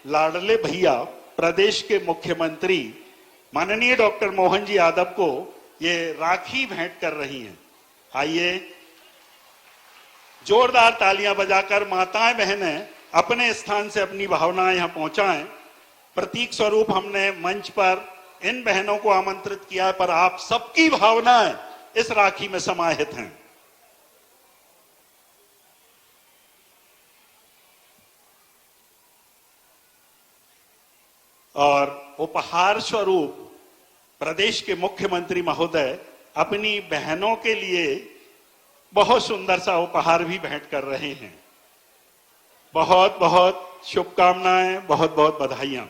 लाडले भैया प्रदेश के मुख्यमंत्री माननीय डॉक्टर मोहन जी यादव को ये राखी भेंट कर रही हैं। आइए जोरदार तालियां बजाकर माताएं बहनें अपने स्थान से अपनी भावनाएं यहां पहुंचाएं। प्रतीक स्वरूप हमने मंच पर इन बहनों को आमंत्रित किया है, पर आप सबकी भावनाएं इस राखी में समाहित हैं। और उपहार स्वरूप प्रदेश के मुख्यमंत्री महोदय अपनी बहनों के लिए बहुत सुंदर सा उपहार भी भेंट कर रहे हैं। बहुत बहुत शुभकामनाएं, बहुत बहुत बधाइयां।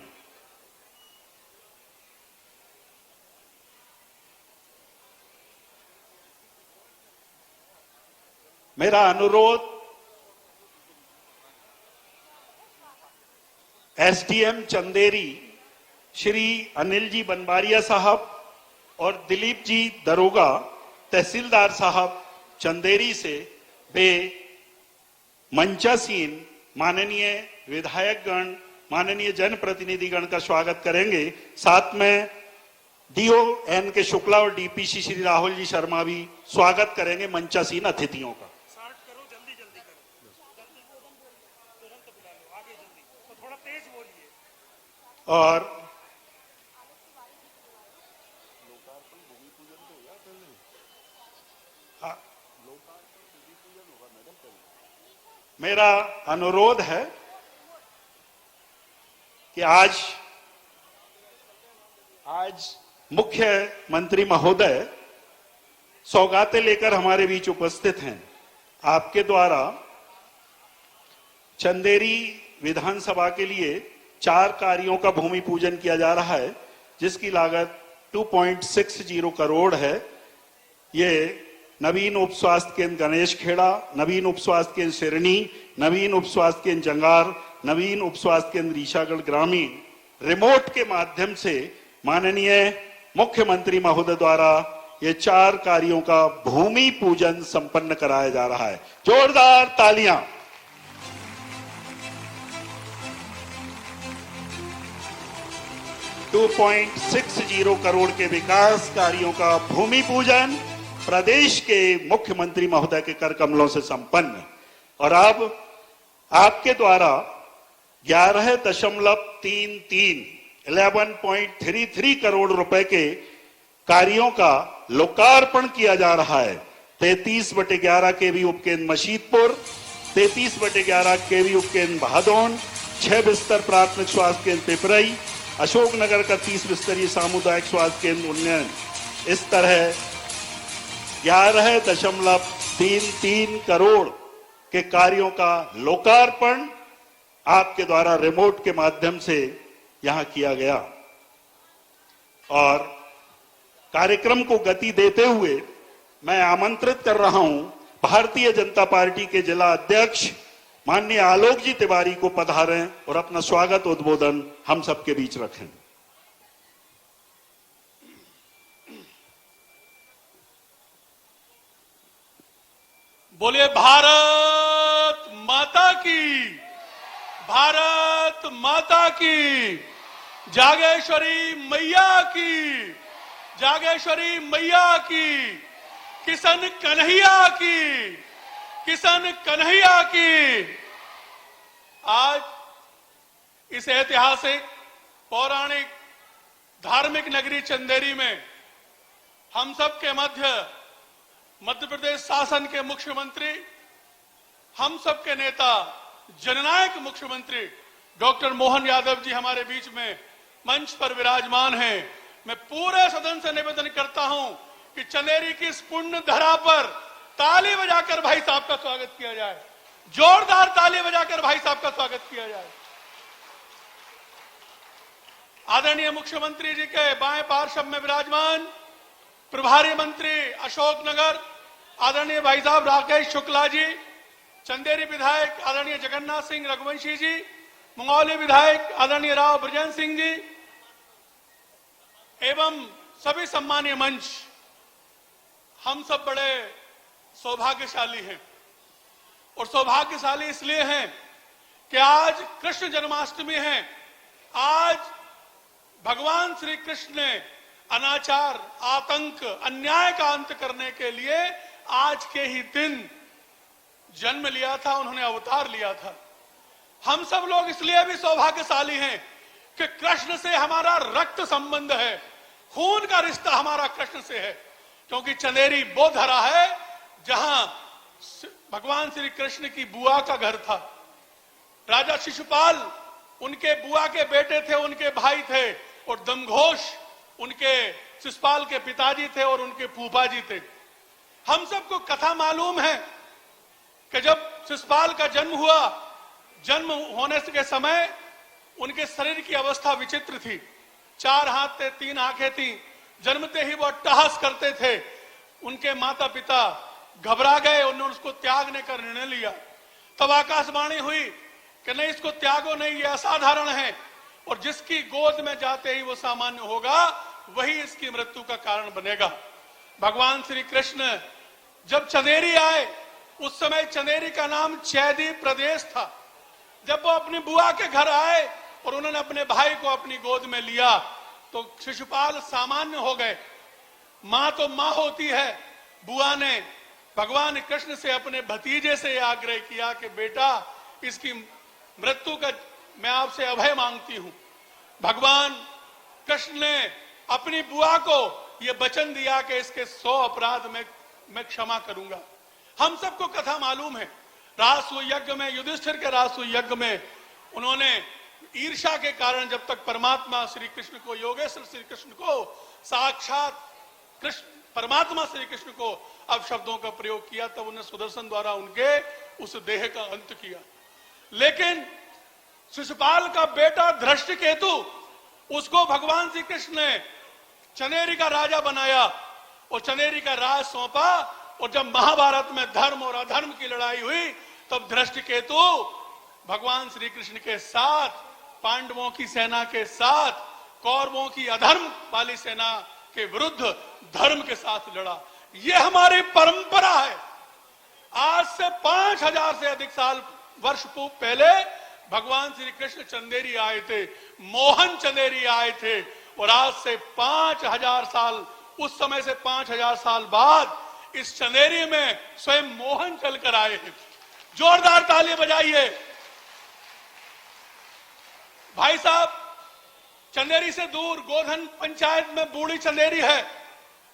मेरा अनुरोध एसडीएम चंदेरी श्री अनिल जी बनबारिया साहब और दिलीप जी दरोगा तहसीलदार साहब चंदेरी से वे मंचासीन माननीय विधायकगण, माननीय जनप्रतिनिधिगण का स्वागत करेंगे। साथ में डीओ एन के शुक्ला और डीपीसी श्री राहुल जी शर्मा भी स्वागत करेंगे मंचासीन अतिथियों का। और मेरा अनुरोध है कि आज मुख्यमंत्री महोदय सौगातें लेकर हमारे बीच उपस्थित हैं। आपके द्वारा चंदेरी विधानसभा के लिए 4 कार्यों का भूमि पूजन किया जा रहा है, जिसकी लागत 2.60 करोड़ है। ये नवीन उप स्वास्थ्य केंद्र गणेश खेड़ा, नवीन उप स्वास्थ्य केंद्र सिरनी, नवीन उप स्वास्थ्य केंद्र जंगार, नवीन उप स्वास्थ्य केंद्र ईशागढ़ ग्रामीण रिमोट के माध्यम से माननीय मुख्यमंत्री महोदय द्वारा ये 4 कार्यों का भूमि पूजन संपन्न कराया जा रहा है। जोरदार तालियां। $2.60 करोड़ के विकास कार्यों का भूमि पूजन प्रदेश के मुख्यमंत्री महोदय के कर कमलों से संपन्न। और अब आपके द्वारा 11.33 करोड़ रुपए के कार्यों का लोकार्पण किया जा रहा है। 33/11 केवी उपकेंद्र मशीदपुर, 33/11 केवी उपकेंद्र बहादौन, 6 बिस्तर प्राथमिक स्वास्थ्य केंद्र पिपरई, अशोकनगर का 30 बिस्तरीय सामुदायिक स्वास्थ्य केंद्र उन्नयन। इस तरह 11.33 करोड़ के कार्यों का लोकार्पण आपके द्वारा रिमोट के माध्यम से यहां किया गया। और कार्यक्रम को गति देते हुए मैं आमंत्रित कर रहा हूं भारतीय जनता पार्टी के जिला अध्यक्ष माननीय आलोक जी तिवारी को पधारें और अपना स्वागत उद्बोधन हम सबके बीच रखें। बोलिए भारत माता की, भारत माता की, जागेश्वरी मैया की, जागेश्वरी मैया की, किशन कन्हैया की, किशन कन्हैया की। आज इस ऐतिहासिक पौराणिक धार्मिक नगरी चंदेरी में हम सब के मध्य प्रदेश शासन के मुख्यमंत्री, हम सब के नेता, जननायक मुख्यमंत्री डॉक्टर मोहन यादव जी हमारे बीच में मंच पर विराजमान हैं। मैं पूरे सदन से निवेदन करता हूं कि चंदेरी की इस पुण्य धरा पर ताली बजाकर भाई साहब का स्वागत किया जाए। जोरदार ताली बजाकर भाई साहब का स्वागत किया जाए। आदरणीय मुख्यमंत्री जी के बाएं पार्श्व में विराजमान प्रभारी मंत्री अशोकनगर आदरणीय भाई साहब राकेश शुक्ला जी, चंदेरी विधायक आदरणीय जगन्नाथ सिंह रघुवंशी जी, मंगौली विधायक आदरणीय राव ब्रजेंद्र सिंह जी एवं सभी सम्मानीय मंच, हम सब बड़े सौभाग्यशाली हैं। और सौभाग्यशाली इसलिए हैं कि आज कृष्ण जन्माष्टमी है आज भगवान श्री कृष्ण ने अनाचार, आतंक, अन्याय का अंत करने के लिए आज के ही दिन जन्म लिया था, उन्होंने अवतार लिया था। हम सब लोग इसलिए भी सौभाग्यशाली हैं कि कृष्ण से हमारा रक्त संबंध है, खून का रिश्ता हमारा कृष्ण से है, क्योंकि चंदेरी वो धरा है जहां भगवान श्री कृष्ण की बुआ का घर था। राजा शिशुपाल उनके बुआ के बेटे थे, उनके भाई थे, और दमघोष उनके शिशुपाल के पिताजी थे और उनके फूफा जी थे। हम सबको कथा मालूम है कि जब शिशुपाल का जन्म हुआ, जन्म होने के समय उनके शरीर की अवस्था विचित्र थी। 4 हाथ थे, 3 आंखें थी, जन्मते ही वो अट्टहास करते थे। उनके माता पिता घबरा गए, उन्होंने उसको त्यागने का निर्णय लिया। तब आकाशवाणी हुई कि नहीं, इसको त्यागो नहीं, ये असाधारण है, और जिसकी गोद में जाते ही वो सामान्य होगा, वही इसकी मृत्यु का कारण बनेगा। भगवान श्री कृष्ण जब चंदेरी आए, उस समय चंदेरी का नाम चैदी प्रदेश था। जब वो अपनी बुआ के घर आए और उन्होंने अपने भाई को अपनी गोद में लिया, तो शिशुपाल सामान्य हो गए। मां तो मां होती है। बुआ ने भगवान कृष्ण से अपने भतीजे से आग्रह किया कि बेटा, इसकी मृत्यु का मैं आपसे अभय मांगती हूं। भगवान कृष्ण ने अपनी बुआ को यह वचन दिया कि इसके 100 अपराध मैं क्षमा करूंगा। हम सबको कथा मालूम है, रासु यज्ञ में, युधिष्ठिर के रासु यज्ञ में उन्होंने ईर्ष्या के कारण जब तक परमात्मा श्री कृष्ण को, योगेश्वर श्री कृष्ण को, साक्षात कृष्ण परमात्मा श्री कृष्ण को अपशब्दों का प्रयोग किया, तब उन्हें सुदर्शन द्वारा उनके उस देह का अंत किया। लेकिन शिशुपाल का बेटा धृष्टकेतु, उसको भगवान श्री कृष्ण ने चंदेरी का राजा बनाया और चंदेरी का राज सौंपा। और जब महाभारत में धर्म और अधर्म की लड़ाई हुई, तब धृष्टकेतु भगवान श्री कृष्ण के साथ, पांडवों की सेना के साथ, कौरवों की अधर्म वाली सेना के विरुद्ध धर्म के साथ लड़ा। यह हमारी परंपरा है। आज से 5000 से अधिक साल वर्ष पहले भगवान श्री कृष्ण चंदेरी आए थे, मोहन चंदेरी आए थे, और आज से 5000 साल, उस समय से 5000 साल बाद इस चंदेरी में स्वयं मोहन चलकर आए हैं। जोरदार ताली बजाइए। भाई साहब, चंदेरी से दूर गोधन पंचायत में बूढ़ी चंदेरी है।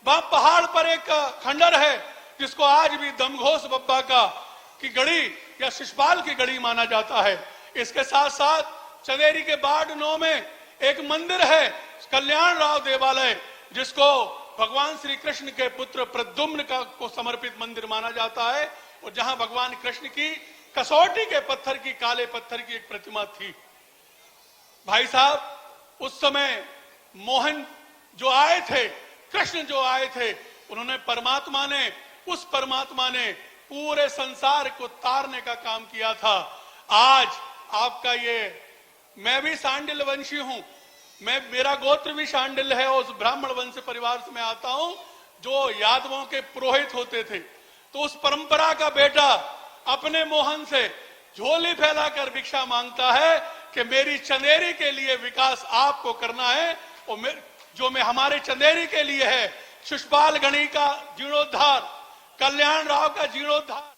वहां पहाड़ पर एक खंडर है जिसको आज भी दमघोष बब्बा की गढ़ी या शिशुपाल की गढ़ी माना जाता है। इसके साथ साथ चंदेरी के बाढ़ 9 में एक मंदिर है, कल्याण राव देवालय, जिसको भगवान श्री कृष्ण के पुत्र प्रद्युम्न को समर्पित मंदिर माना जाता है, और जहां भगवान कृष्ण की कसौटी के पत्थर की, काले पत्थर की एक प्रतिमा थी। भाई साहब, उस समय मोहन जो आए थे, कृष्ण जो आए थे, उन्होंने उस परमात्मा ने पूरे संसार को तारने का काम किया था। आज आपका मैं भी शांडिल्य वंशी हूं, मेरा गोत्र भी शांडिल्य है, और उस ब्राह्मण वंश परिवार से मैं आता हूं जो यादवों के पुरोहित होते थे। तो उस परंपरा का बेटा अपने मोहन से झोली फैलाकर भिक्षा मांगता है कि मेरी चंदेरी के लिए विकास आपको करना है, और जो मैं हमारे चंदेरी के लिए है, शिशुपाल गणी का जीर्णोद्धार, कल्याण राव का जीर्णोद्धार,